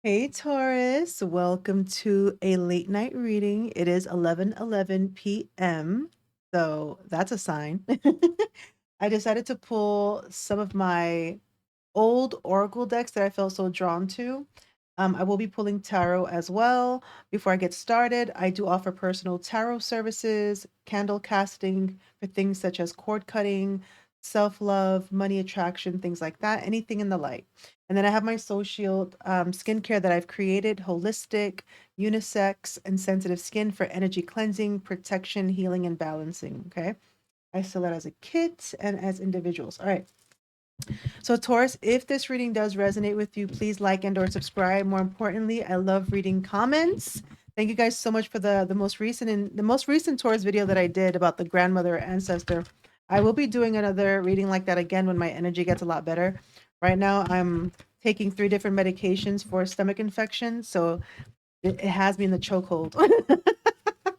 Hey Taurus, welcome to a late night reading. It is 11:11 p.m. So that's a sign. I decided to pull some of my old oracle decks that I felt so drawn to. I will be pulling tarot as well. Before I get started, I do offer personal tarot services, candle casting for things such as cord cutting, self-love, money attraction, things like that, anything in the light. And then I have my SoulShield skincare that I've created, holistic, unisex, and sensitive skin for energy cleansing, protection, healing, and balancing. Okay. I sell it as a kit and as individuals. All right. So Taurus, if this reading does resonate with you, please like and or subscribe. More importantly, I love reading comments. Thank you guys so much for the most recent Taurus video that I did about the grandmother ancestor. I will be doing another reading like that again when my energy gets a lot better. Right now, I'm taking 3 different medications for stomach infection, so it has me in the chokehold.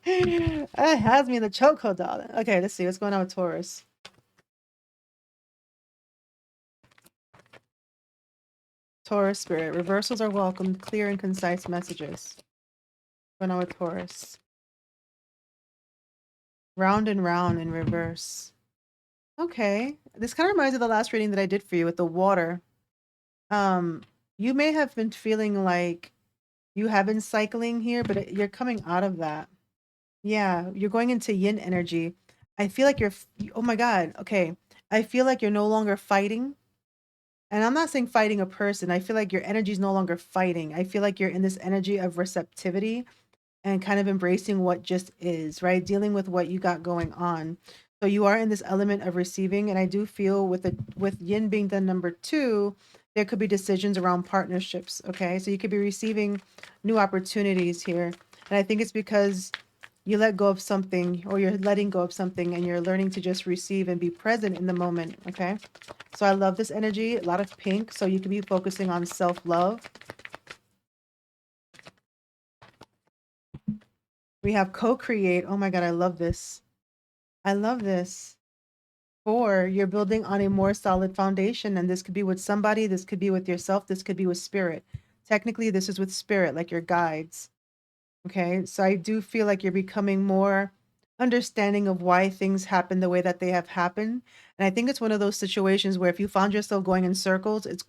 It has me in the chokehold, darling. Okay, let's see what's going on with Taurus. Taurus spirit, reversals are welcome, clear and concise messages. What's going on with Taurus? Round and round in reverse. Okay. This kind of reminds me of the last reading that I did for you with the water. Um, you may have been feeling like you have been cycling here, but you're coming out of that. Yeah, you're going into yin energy. I feel like oh my God. Okay. I feel like you're no longer fighting. And I'm not saying fighting a person. I feel like your energy is no longer fighting. I feel like you're in this energy of receptivity and kind of embracing what just is, right? Dealing with what you got going on. So you are in this element of receiving, and I do feel with yin being the number 2, there could be decisions around partnerships. Okay, so you could be receiving new opportunities here, and I think it's because you let go of something, or you're letting go of something, and you're learning to just receive and be present in the moment. Okay, so I love this energy. A lot of pink, so you could be focusing on self-love. We have co-create. Oh my God, I love this. I love this. 4, you're building on a more solid foundation, and this could be with somebody, this could be with yourself, this could be with spirit. Technically, this is with spirit, like your guides. Okay, so I do feel like you're becoming more understanding of why things happen the way that they have happened. And I think it's one of those situations where if you found yourself going in circles, it's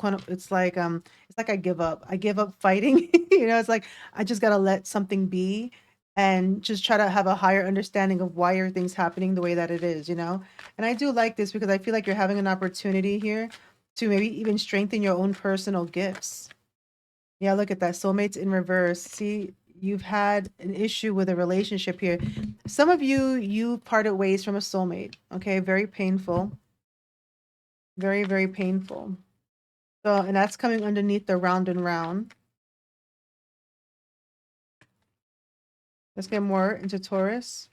like I give up. I give up fighting. It's like I just gotta let something be and just try to have a higher understanding of why everything's happening the way that it is. And I do like this because I feel like you're having an opportunity here to maybe even strengthen your own personal gifts. Yeah, look at that. Soulmates in reverse. See, you've had an issue with a relationship here. Some of you parted ways from a soulmate. Okay, very painful. Very, very painful. So, and that's coming underneath the round and round. Let's get more into Taurus.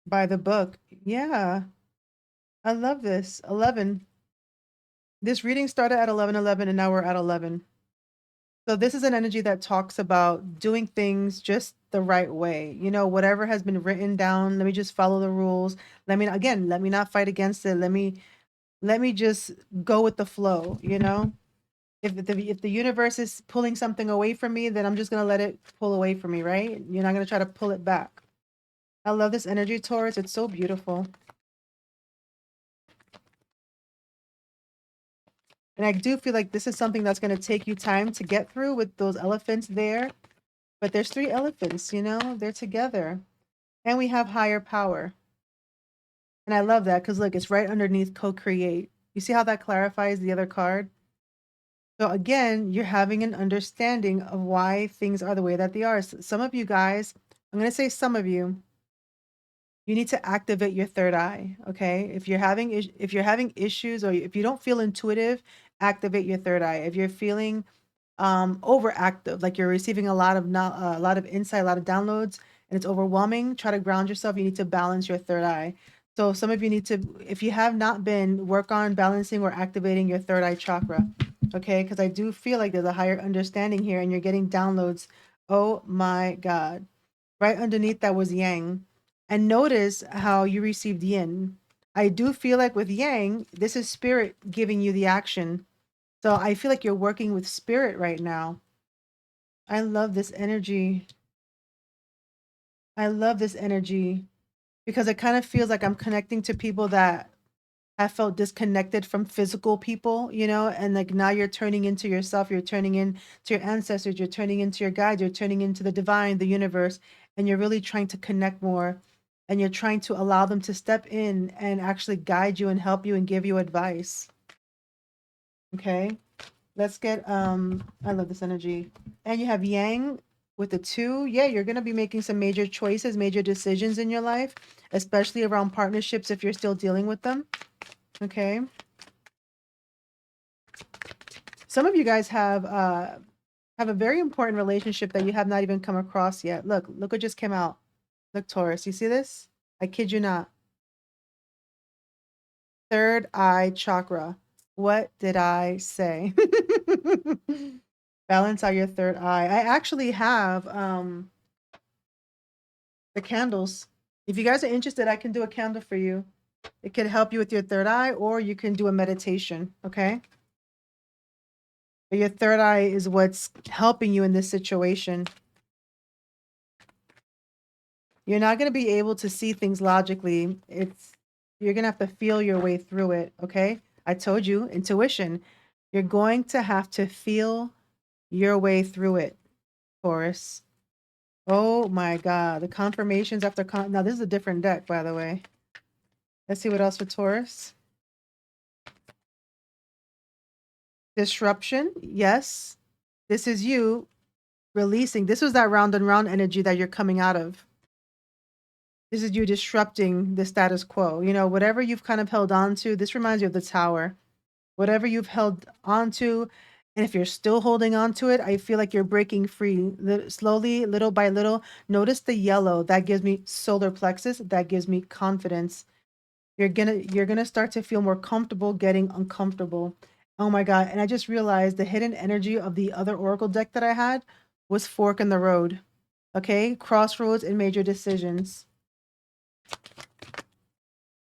By the book. Yeah, I love this. 11. This reading started at 11:11 and now we're at 11. So this is an energy that talks about doing things just the right way. Whatever has been written down, let me just follow the rules. Let me not fight against it. Let me just go with the flow. If the universe is pulling something away from me, then I'm just going to let it pull away from me, right? You're not going to try to pull it back. I love this energy, Taurus. It's so beautiful. And I do feel like this is something that's going to take you time to get through with those elephants there. But there's 3 elephants, they're together. And we have higher power. And I love that because look, it's right underneath co-create. You see how that clarifies the other card? So again, you're having an understanding of why things are the way that they are. Some of you guys, I'm going to say some of you, you need to activate your third eye, okay? If you're having issues or if you don't feel intuitive, activate your third eye. If you're feeling overactive, like you're receiving a lot of insight, a lot of downloads, and it's overwhelming, try to ground yourself. You need to balance your third eye. So some of you need to, if you have not been, work on balancing or activating your third eye chakra. Okay, because I do feel like there's a higher understanding here and you're getting downloads. Oh my God. Right underneath that was yang. And notice how you received yin. I do feel like with Yang, this is spirit giving you the action. So I feel like you're working with spirit right now. I love this energy. I love this energy because it kind of feels like I'm connecting to people that have felt disconnected from physical people, you know, and like now you're turning into yourself, you're turning into your ancestors, you're turning into your guides, you're turning into the divine, the universe, and you're really trying to connect more and you're trying to allow them to step in and actually guide you and help you and give you advice. Okay? Let's get I love this energy. And you have Yang with the 2. Yeah, you're going to be making some major choices, major decisions in your life, especially around partnerships if you're still dealing with them. Okay? Some of you guys have a very important relationship that you have not even come across yet. Look what just came out. Look, Taurus, you see this? I kid you not. Third eye chakra. What did I say? Balance out your third eye. I actually have the candles. If you guys are interested, I can do a candle for you. It could help you with your third eye, or you can do a meditation, okay? But your third eye is what's helping you in this situation. You're not going to be able to see things logically. You're going to have to feel your way through it, okay? I told you, intuition. You're going to have to feel your way through it, Taurus. Oh my God, the confirmations after now this is a different deck, by the way. Let's see what else for Taurus. Disruption, yes. This is you releasing. This was that round and round energy that you're coming out of. This is you disrupting the status quo. You know, whatever you've kind of held on to, this reminds you of the tower. Whatever you've held on to, and if you're still holding on to it, I feel like you're breaking free slowly, little by little. Notice the yellow. That gives me solar plexus. That gives me confidence. You're gonna start to feel more comfortable getting uncomfortable. Oh my God. And I just realized the hidden energy of the other Oracle deck that I had was fork in the road. Okay, crossroads and major decisions.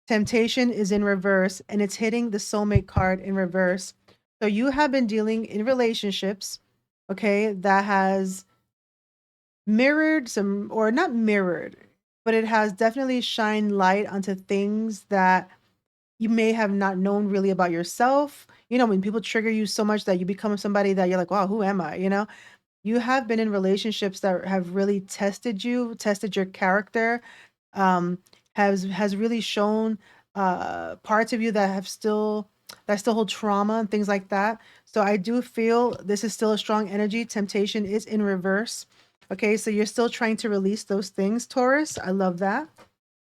Temptation is in reverse and it's hitting the soulmate card in reverse. So you have been dealing in relationships, okay, that has mirrored some, or not mirrored, but it has definitely shined light onto things that you may have not known really about yourself. You know, when people trigger you so much that you become somebody that you're like, wow, who am I? You know, you have been in relationships that have really tested you, tested your character, um, has really shown parts of you that still hold trauma and things like that. So I do feel this is still a strong energy. Temptation is in reverse. Okay, so you're still trying to release those things, Taurus. I love that.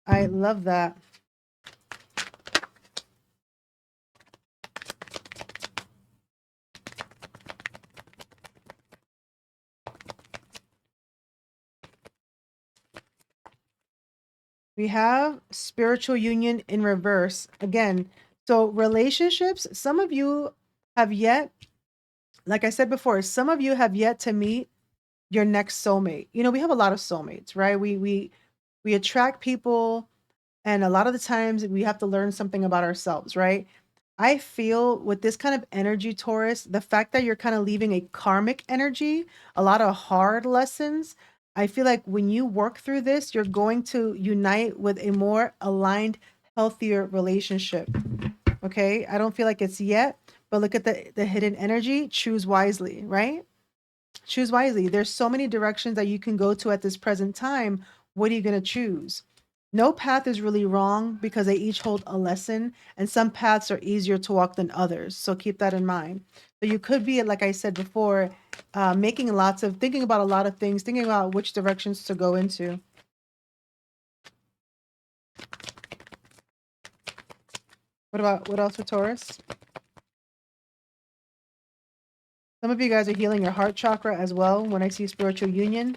I love that. We have spiritual union in reverse. Again, so relationships, some of you have yet, like I said before, some of you have yet to meet your next soulmate. You know, we have a lot of soulmates, right? We attract people and a lot of the times we have to learn something about ourselves, right? I feel with this kind of energy, Taurus, the fact that you're kind of leaving a karmic energy, a lot of hard lessons. I feel like when you work through this, you're going to unite with a more aligned, healthier relationship. Okay. I don't feel like it's yet, but look at the hidden energy. Choose wisely, right? Choose wisely. There's so many directions that you can go to at this present time. What are you going to choose? No path is really wrong because they each hold a lesson, and some paths are easier to walk than others. So keep that in mind. So you could be, like I said before, thinking about a lot of things, thinking about which directions to go into. What else for Taurus? Some of you guys are healing your heart chakra as well. When I see spiritual union,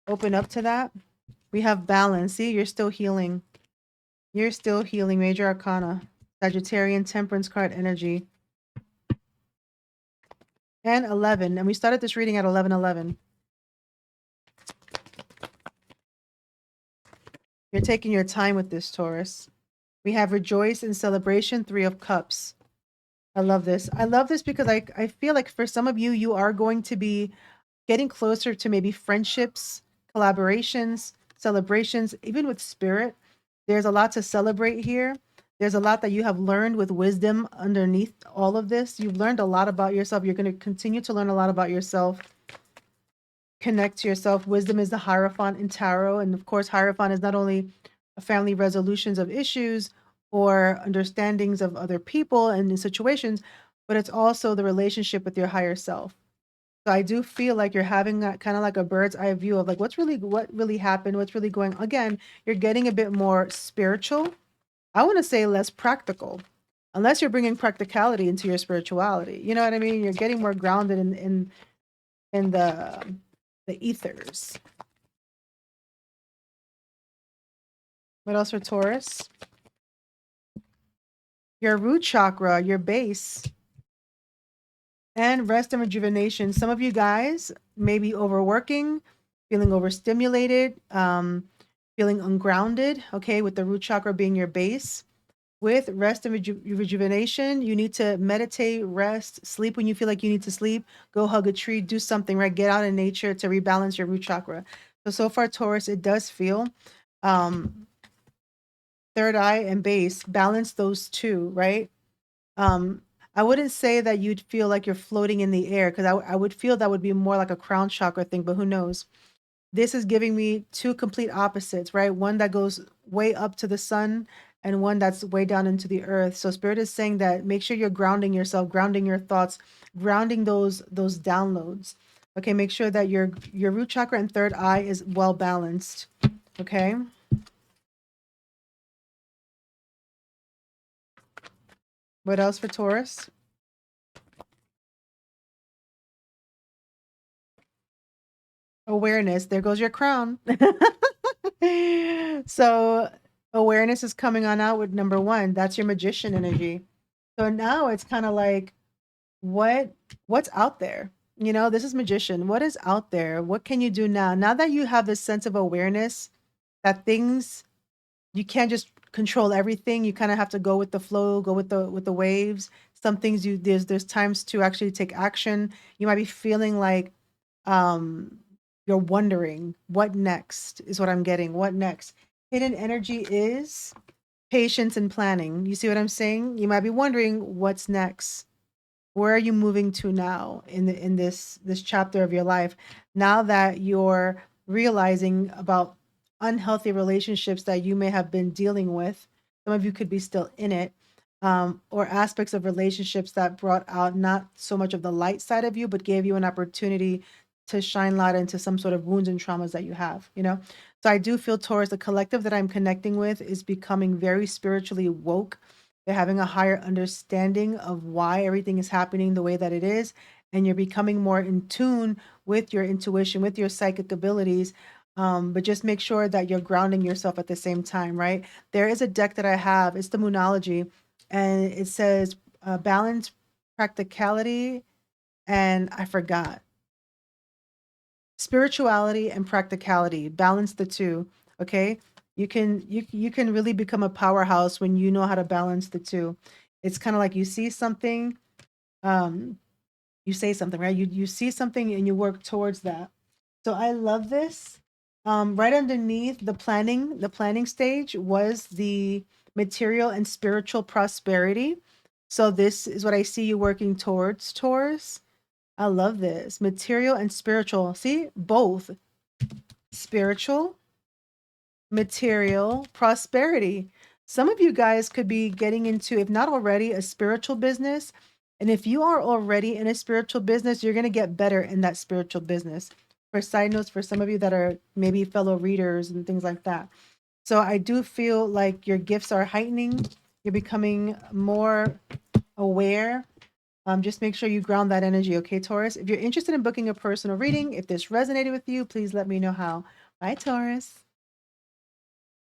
open up to that. We have balance. See, you're still healing. You're still healing. Major Arcana. Sagittarian Temperance card energy. And 11. And we started this reading at 11:11. You're taking your time with this, Taurus. We have rejoice and celebration, 3 of Cups. I love this. I love this because I feel like for some of you, you are going to be getting closer to maybe friendships, collaborations, celebrations, even with spirit. There's a lot to celebrate here. There's a lot that you have learned with wisdom underneath all of this. You've learned a lot about yourself. You're going to continue to learn a lot about yourself. Connect to yourself. Wisdom is the Hierophant in tarot. And of course, Hierophant is not only a family resolutions of issues or understandings of other people and in situations, but it's also the relationship with your higher self. So I do feel like you're having that kind of like a bird's eye view of like what really happened, what's really going. Again, you're getting a bit more spiritual. I want to say less practical, unless you're bringing practicality into your spirituality. You know what I mean? You're getting more grounded in the ethers. What else for Taurus? Your root chakra, your base, and rest and rejuvenation. Some of you guys may be overworking, feeling overstimulated, feeling ungrounded, okay, with the root chakra being your base. With rest and rejuvenation, you need to meditate, rest, sleep when you feel like you need to sleep, go hug a tree, do something, right? Get out in nature to rebalance your root chakra. So far, Taurus, it does feel um, third eye and base, balance those two, right? Um, I wouldn't say that you'd feel like you're floating in the air because I would feel that would be more like a crown chakra thing, but who knows? This is giving me two complete opposites, right? One that goes way up to the sun and one that's way down into the earth. So spirit is saying that make sure you're grounding yourself, grounding your thoughts, grounding those downloads. Okay, make sure that your root chakra and third eye is well balanced. Okay? What else for Taurus? Awareness. There goes your crown. So awareness is coming on out with number one. That's your magician energy. So now it's kind of like what what's out there? You know, this is magician. What is out there? What can you do now? Now that you have this sense of awareness that things you can't just control everything. You kind of have to go with the flow, go with the waves. Some things you there's times to actually take action. You might be feeling like um you're wondering what next is what I'm getting. What next? Hidden energy is patience and planning. You see what I'm saying? You might be wondering what's next. Where are you moving to now in this chapter of your life? Now that you're realizing about unhealthy relationships that you may have been dealing with, some of you could be still in it, or aspects of relationships that brought out not so much of the light side of you, but gave you an opportunity to shine light into some sort of wounds and traumas that you have, you know? So I do feel Taurus, the collective that I'm connecting with is becoming very spiritually woke. They're having a higher understanding of why everything is happening the way that it is. And you're becoming more in tune with your intuition, with your psychic abilities. But just make sure that you're grounding yourself at the same time, right? There is a deck that I have, it's the Moonology, and it says balance, practicality, and I forgot spirituality and practicality. Balance the two, okay? You can really become a powerhouse when you know how to balance the two. It's kind of like you see something, um, you say something, right? You see something and you work towards that. So I love this. Right underneath the planning stage was the material and spiritual prosperity. So this is what I see you working towards, Taurus. I love this. Material and spiritual. See, both spiritual, material, prosperity. Some of you guys could be getting into, if not already, a spiritual business. And if you are already in a spiritual business, you're going to get better in that spiritual business. For side notes, for some of you that are maybe fellow readers and things like that. So I do feel like your gifts are heightening. You're becoming more aware. Just make sure you ground that energy, okay, Taurus? If you're interested in booking a personal reading, if this resonated with you, please let me know how. Bye, Taurus.